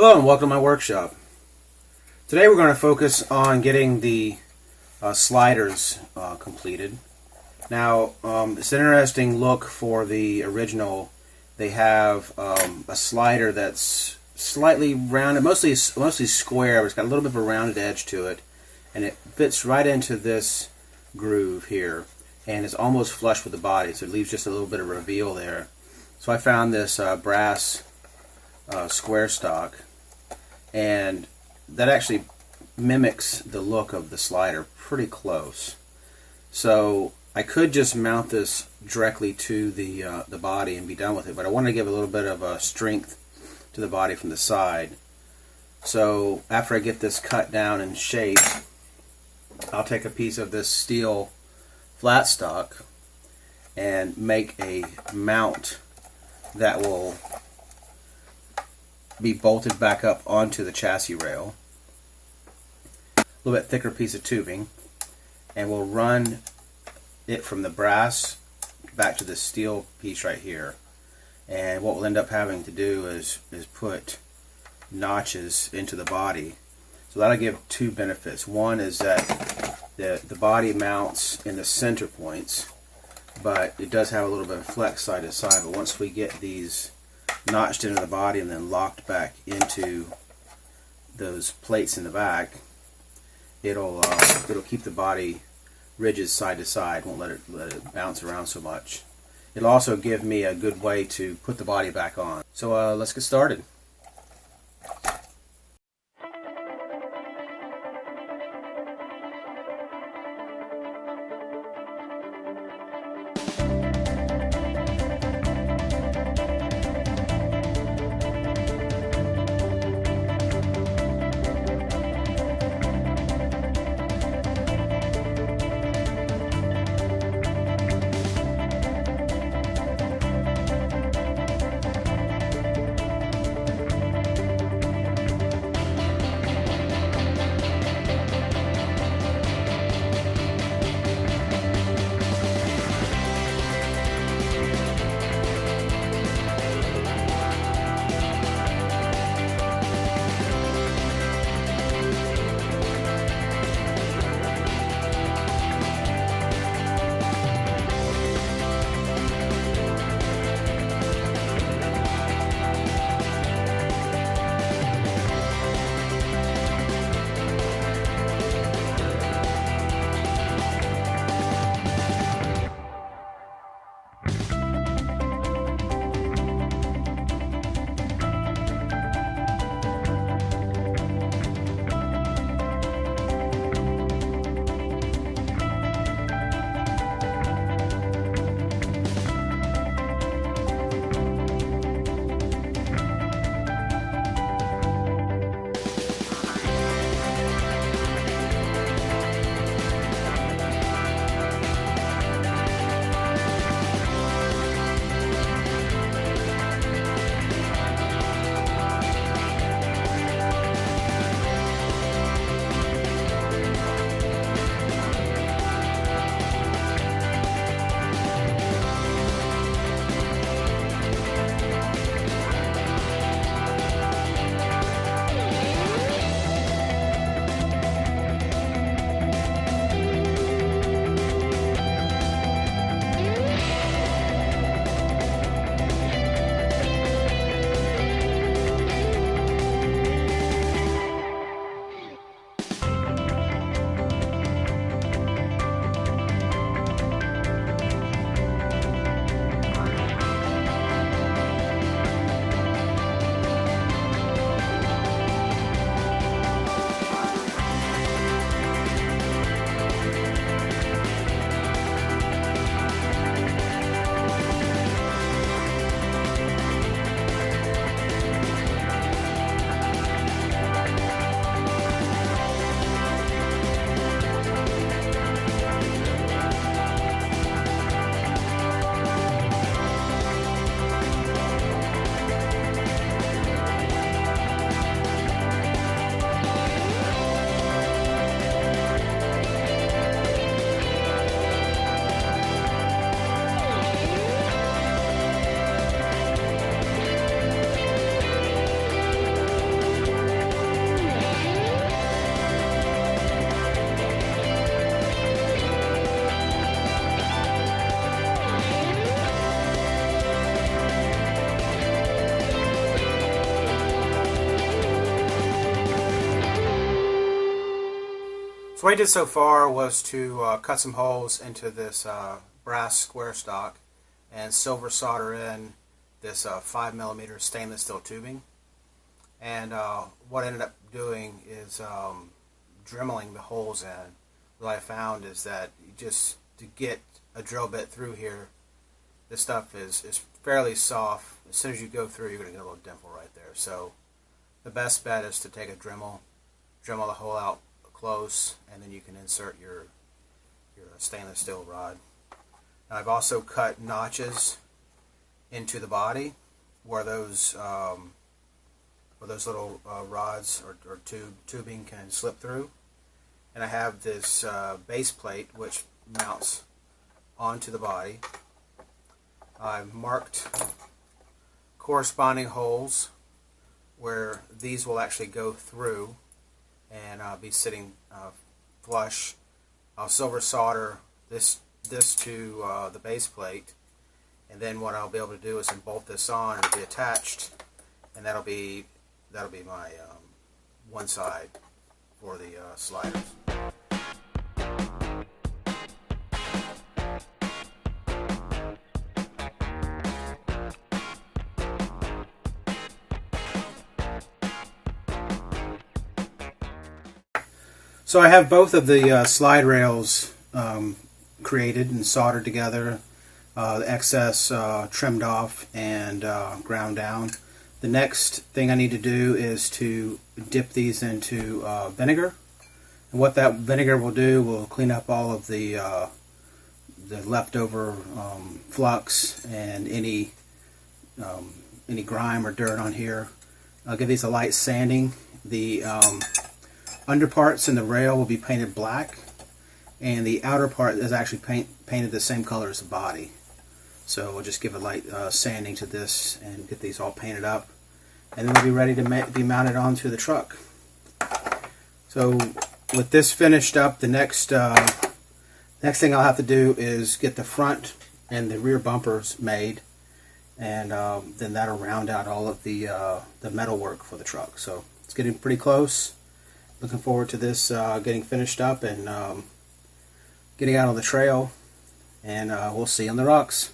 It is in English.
Hello and welcome to my workshop. Today we're going to focus on getting the sliders completed. Now it's an interesting look for the original. They have a slider that's slightly rounded, mostly square, but it's got a little bit of a rounded edge to it, and it fits right into this groove here, and it's almost flush with the body, so it leaves just a little bit of reveal there. So I found this brass square stock, and that actually mimics the look of the slider pretty close. So I could just mount this directly to the body and be done with it, but I wanted to give a little bit of strength to the body from the side. So after I get this cut down and shaped, I'll take a piece of this steel flat stock and make a mount that will be bolted back up onto the chassis rail. A little bit thicker piece of tubing, and we'll run it from the brass back to the steel piece right here. And what we'll end up having to do is put notches into the body. So that'll give two benefits. One is that the body mounts in the center points, but it does have a little bit of flex side to side. But once we get these notched into the body and then locked back into those plates in the back, it'll keep the body rigid side to side, won't let it bounce around so much. It'll also give me a good way to put the body back on. So let's get started. So what I did so far was to cut some holes into this brass square stock and silver solder in this 5mm stainless steel tubing. And what I ended up doing is dremeling the holes in. What I found is that just to get a drill bit through here, this stuff is fairly soft. As soon as you go through, you're going to get a little dimple right there. So the best bet is to take a Dremel the hole out close, and then you can insert your stainless steel rod. Now, I've also cut notches into the body where those little rods or tubing can slip through. And I have this base plate which mounts onto the body. I've marked corresponding holes where these will actually go through and be sitting flush. I'll silver solder this to the base plate, and then what I'll be able to do is bolt this on and it'll be attached, and that'll be my one side for the sliders. So I have both of the slide rails created and soldered together, the excess trimmed off and ground down. The next thing I need to do is to dip these into vinegar. And what that vinegar will do will clean up all of the leftover flux and any grime or dirt on here. I'll give these a light sanding. The underparts in the rail will be painted black, and the outer part is actually painted the same color as the body. So we'll just give a light sanding to this and get these all painted up, and then we'll be ready to be mounted onto the truck. So with this finished up, the next thing I'll have to do is get the front and the rear bumpers made, and then that'll round out all of the metal work for the truck. So it's getting pretty close. Looking forward to this getting finished up and getting out on the trail, and we'll see you on the rocks.